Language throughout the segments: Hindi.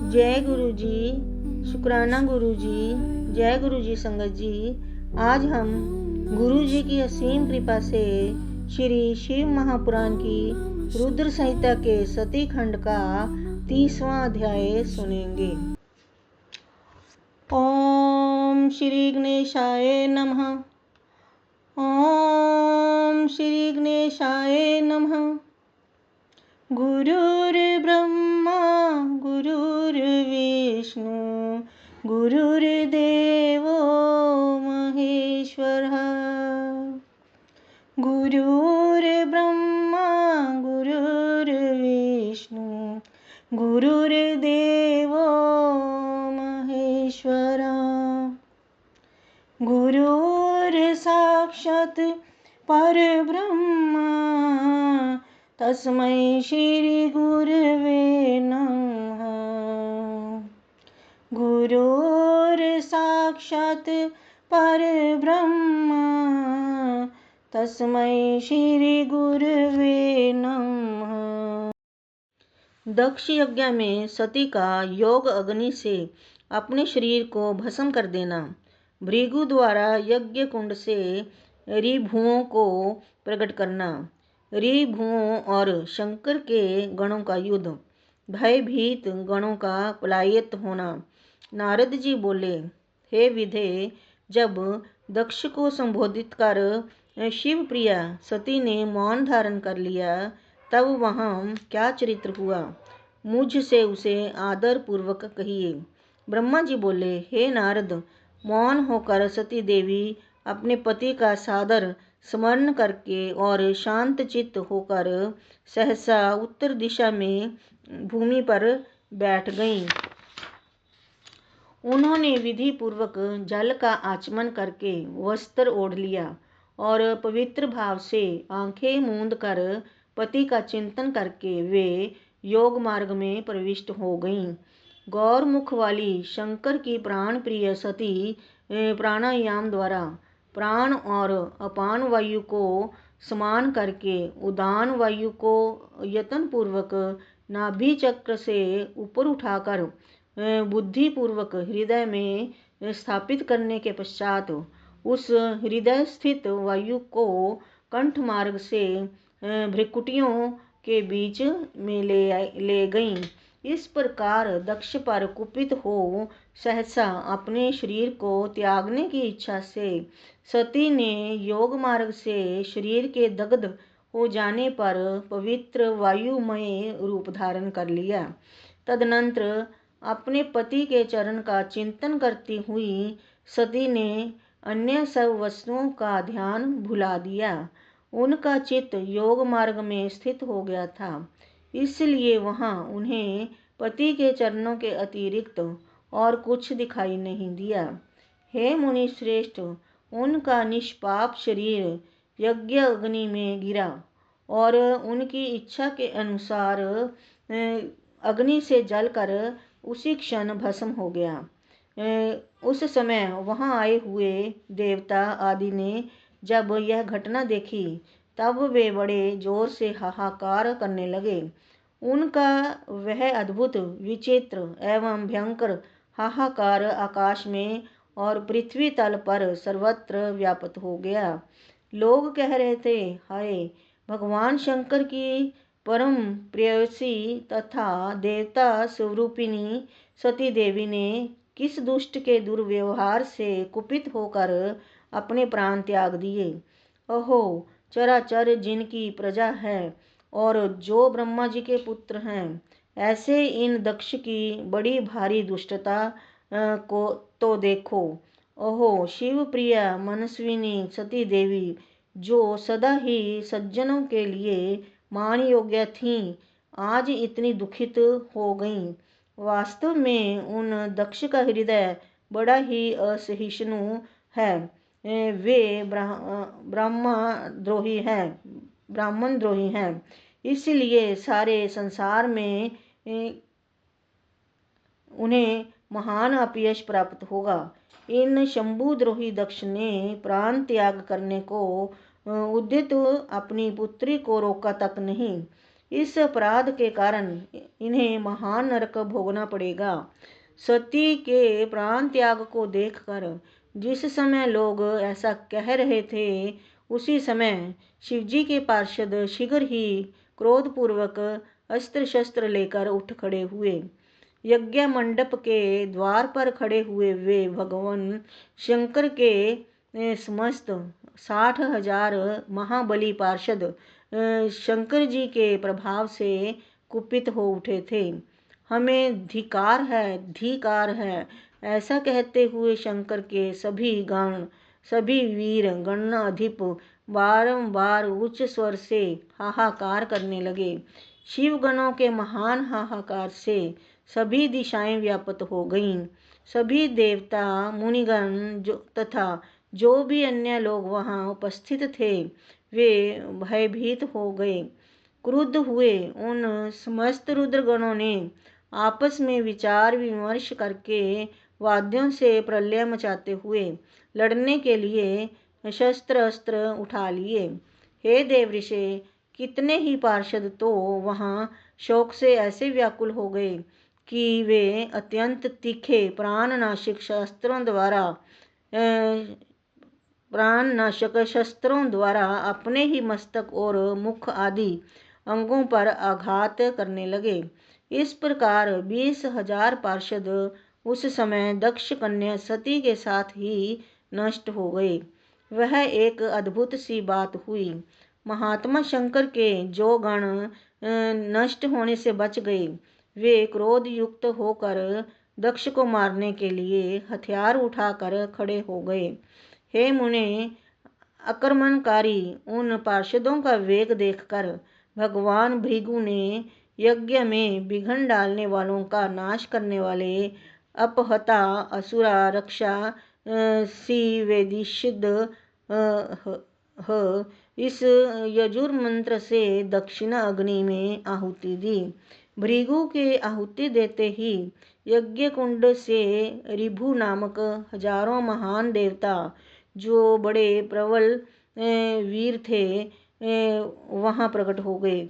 जय गुरु जी, शुक्राना गुरु जी, जय गुरु जी संगत जी। आज हम गुरु जी की असीम कृपा से श्री शिव महापुराण की रुद्र संहिता के सती खंड का 30वां अध्याय सुनेंगे। ओम श्री गणेशाय नमः। ओम श्री गणेशाय नमः। गुरुर्ब्रह्मा गुरुर्विष्णु गुरुर्देवो महेश्वरः। गुरुर्ब्रह्मा गुरुर्विष्णु गुरुर्देवो महेश्वरः। गुरुर्साक्षात् परब्रह्म तस्मै श्री गुरवे नमः। गुरुर्साक्षात् परब्रह्म तस्मै श्री गुरवे नमः। दक्ष यज्ञ में सती का योग अग्नि से अपने शरीर को भस्म कर देना। भृगु द्वारा यज्ञ कुंड से ऋभुओं को प्रकट करना। ऋभुओं और शंकर के गणों का युद्ध। भयभीत गणों का पलायित होना। नारद जी बोले, हे विधे, जब दक्ष को संबोधित कर शिव प्रिया सती ने मौन धारण कर लिया तब वहाँ क्या चरित्र हुआ, मुझसे उसे आदर पूर्वक कहिए। ब्रह्मा जी बोले, हे नारद, मौन होकर सती देवी अपने पति का सादर स्मरण करके और शांत चित्त होकर सहसा उत्तर दिशा में भूमि पर बैठ गईं। उन्होंने विधि पूर्वक जल का आचमन करके वस्त्र ओढ़ लिया और पवित्र भाव से आंखें मूंद कर पति का चिंतन करके वे योग मार्ग में प्रविष्ट हो गईं। गौर मुख वाली शंकर की प्राण प्रिय सती प्राणायाम द्वारा प्राण और अपान वायु को समान करके उदान वायु को यत्न पूर्वक नाभि चक्र से ऊपर उठाकर बुद्धि पूर्वक हृदय में स्थापित करने के पश्चात उस हृदय स्थित वायु को कंठ मार्ग से भ्रिकुटियों के बीच में ले गईं। इस प्रकार दक्ष पर कुपित हो सहसा अपने शरीर को त्यागने की इच्छा से सती ने योग मार्ग से शरीर के दग्ध हो जाने पर पवित्र वायुमय रूप धारण कर लिया। तदनंतर अपने पति के चरण का चिंतन करती हुई सती ने अन्य सब वस्तुओं का ध्यान भुला दिया। उनका चित्त योग मार्ग में स्थित हो गया था, इसलिए वहाँ उन्हें पति के चरणों के अतिरिक्त और कुछ दिखाई नहीं दिया। हे मुनि श्रेष्ठ, उनका निष्पाप शरीर यज्ञ अग्नि में गिरा और उनकी इच्छा के अनुसार अग्नि से जलकर उसी क्षण भस्म हो गया। उस समय वहां आए हुए देवता आदि ने जब यह घटना देखी तब वे बड़े जोर से हाहाकार करने लगे। उनका वह अद्भुत, विचित्र एवं भयंकर हाहाकार आकाश में और पृथ्वी तल पर सर्वत्र व्याप्त हो गया। लोग कह रहे थे, हाय, भगवान शंकर की परम प्रेयसी तथा देवता स्वरूपिणी सती देवी ने किस दुष्ट के दुर्व्यवहार से कुपित होकर अपने प्राण त्याग दिए। अहो, चराचर जिनकी प्रजा है और जो ब्रह्मा जी के पुत्र हैं, ऐसे इन दक्ष की बड़ी भारी दुष्टता को तो देखो। ओहो, शिव प्रिया मनस्विनी सती देवी, जो सदा ही सज्जनों के लिए मान योग्य थीं, आज इतनी दुखित हो गईं। वास्तव में उन दक्ष का हृदय बड़ा ही असहिष्णु है। वे ब्राह्मण द्रोही हैं, इसलिए सारे संसार में उन्हें महान अपयश प्राप्त होगा। इन शंभु द्रोही दक्ष ने प्राण त्याग करने को उद्यत अपनी पुत्री को रोका तक नहीं। इस अपराध के कारण इन्हें महान नरक भोगना पड़ेगा। सती के प्राण त्याग को देखकर जिस समय लोग ऐसा कह रहे थे, उसी समय शिवजी के पार्षद शीघ्र ही क्रोधपूर्वक अस्त्र शस्त्र लेकर उठ खड़े हुए। यज्ञ मंडप के द्वार पर खड़े हुए वे भगवान शंकर के समस्त 60,000 महाबली पार्षद शंकर जी के प्रभाव से कुपित हो उठे थे। हमें धिकार है ऐसा कहते हुए शंकर के सभी गण, सभी वीर गणाधिप बारंबार उच्च स्वर से हाहाकार करने लगे। शिव गणों के महान हाहाकार से सभी दिशाएं व्याप्त हो गईं। सभी देवता मुनिगण तथा जो भी अन्य लोग वहां उपस्थित थे, वे भयभीत हो गए। क्रुद्ध हुए उन समस्त रुद्रगणों ने आपस में विचार विमर्श करके वाद्यों से प्रलय मचाते हुए लड़ने के लिए शस्त्र अस्त्र उठा लिए। हे देवऋषि, कितने ही पार्षद तो वहां शोक से ऐसे व्याकुल हो गए कि वे अत्यंत तीखे प्राणनाशक शस्त्रों द्वारा अपने ही मस्तक और मुख आदि अंगों पर आघात करने लगे। इस प्रकार 20,000 पार्षद उस समय दक्ष कन्या सती के साथ ही नष्ट हो गए। वह एक अद्भुत सी बात हुई। महात्मा शंकर के जो गण नष्ट होने से बच गए, वे क्रोध युक्त होकर दक्ष को मारने के लिए हथियार उठाकर खड़े हो गए। हे मुने, आक्रमणकारी उन पार्षदों का वेग देखकर भगवान भृगु ने यज्ञ में विघ्न डालने वालों का नाश करने वाले अपहता असुरा रक्षा वेदिसिद्ध इस यजुर मंत्र से दक्षिणा अग्नि में आहुति दी। भृगु के आहुति देते ही यज्ञ कुंड से ऋभु नामक हजारों महान देवता, जो बड़े प्रबल वीर थे, वहां प्रकट हो गए।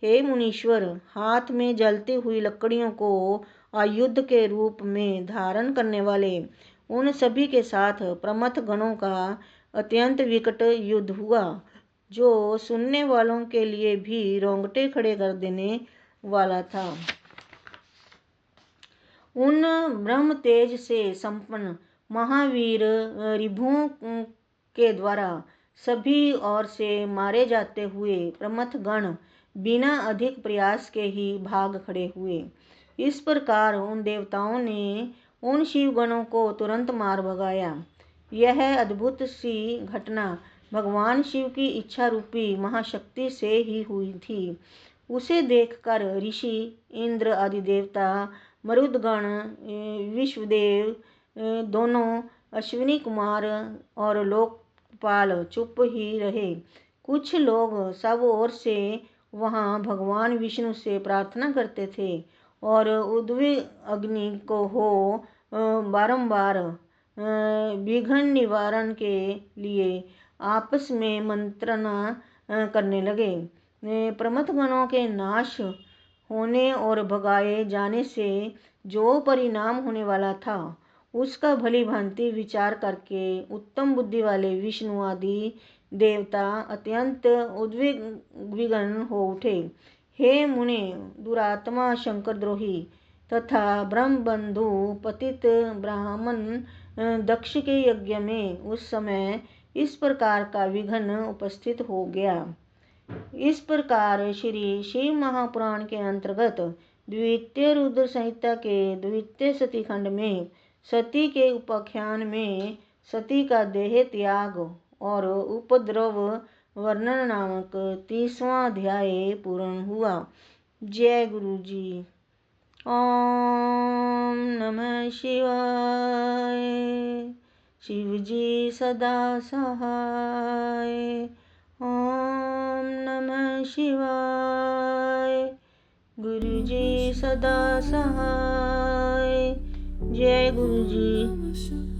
हे मुनीश्वर, हाथ में जलती हुई लकड़ियों को आयुध के रूप में धारण करने वाले उन सभी के साथ प्रमथ गणों का अत्यंत विकट युद्ध हुआ, जो सुनने वालों के लिए भी रोंगटे खड़े कर देने वाला था। उन ब्रह्म तेज से संपन्न महावीर ऋभुओं के द्वारा सभी ओर से मारे जाते हुए प्रमथ गण बिना अधिक प्रयास के ही भाग खड़े हुए। इस प्रकार उन देवताओं ने उन शिव गणों को तुरंत मार भगाया। यह अद्भुत सी घटना भगवान शिव की इच्छा रूपी महाशक्ति से ही हुई थी। उसे देखकर ऋषि, इंद्र आदि देवता, मरुदगण, विश्वदेव, दोनों अश्विनी कुमार और लोकपाल चुप ही रहे। कुछ लोग सब ओर से वहां भगवान विष्णु से प्रार्थना करते थे और उद्विग्न अग्नि को हो बारंबार विघ्न निवारण के लिए आपस में मंत्रणा करने लगे। प्रमथ गणों के नाश होने और भगाए जाने से जो परिणाम होने वाला था, उसका भली भांति विचार करके उत्तम बुद्धि वाले विष्णु आदि देवता अत्यंत उद्विग्न हो उठे। हे मुने, दुरात्मा शंकरद्रोही तथा ब्रह्मबंधु पतित ब्राह्मण दक्ष के यज्ञ में उस समय इस प्रकार का विघ्न उपस्थित हो गया। इस प्रकार श्री शिव महापुराण के अंतर्गत द्वितीय रुद्र संहिता के द्वितीय सती खंड में सती के उपाख्यान में सती का देह त्याग और उपद्रव वर्णन नामक 30वां अध्याय पूर्ण हुआ। जय गुरु जी। ओम नमः शिवाय। शिव जी सदा सहाय। ओम नमः शिवाय। गुरु जी सदा सहाय। जय गुरु जी।